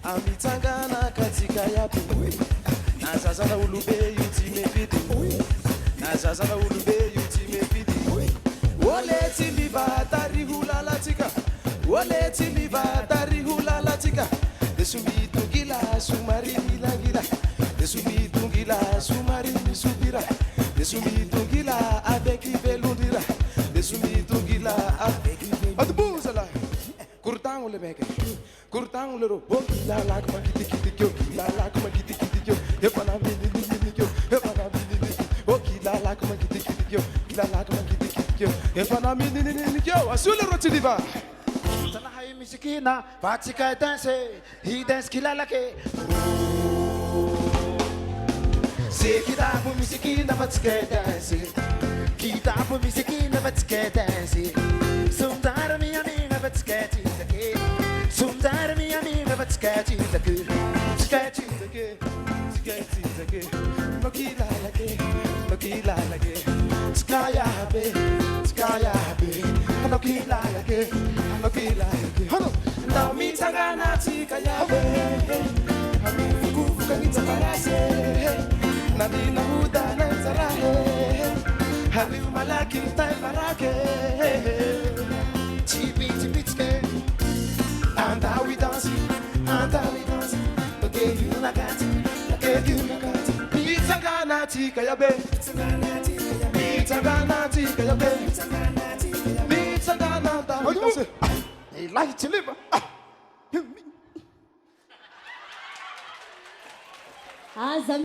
Amitangana katika yapi Nazazana ulube yutime pidi Nazazana ulube yutime pidi Ole tsiliva tari hula latika Ole tsiliva tari hula latika Desumi tungila sumari milangila Desumi tungila sumari misubira Desumi tungila avec velundira Desumi tungila avec Adbuzala Kurtang le meke Kurtang le robo la la kama kiti kiti kyo la la kama kiti kiti kyo he pana mini mini kyo he pana mini o la la kama kiti kiti kyo la la kama kiti kiti kyo he pana mini mini kyo asule rotsiliva Tana hai misikina patsika dance he dance kilala ke Se kitabu misikina patsika dance Kitabu misikina patsika dance Sundara mi amiga patsika dance Sundara mi amiga patsika dance sketchy zake sketchy zake nokila lake skaya be nokila lake hano na mitangana tikaya be amikufuka nitabarase na dina huda na zarahe hali malaki taibarake chibi tske and how we dance okay you like it mitangana tikaya be mitangana tikaya be mitangana da He like to live Ah,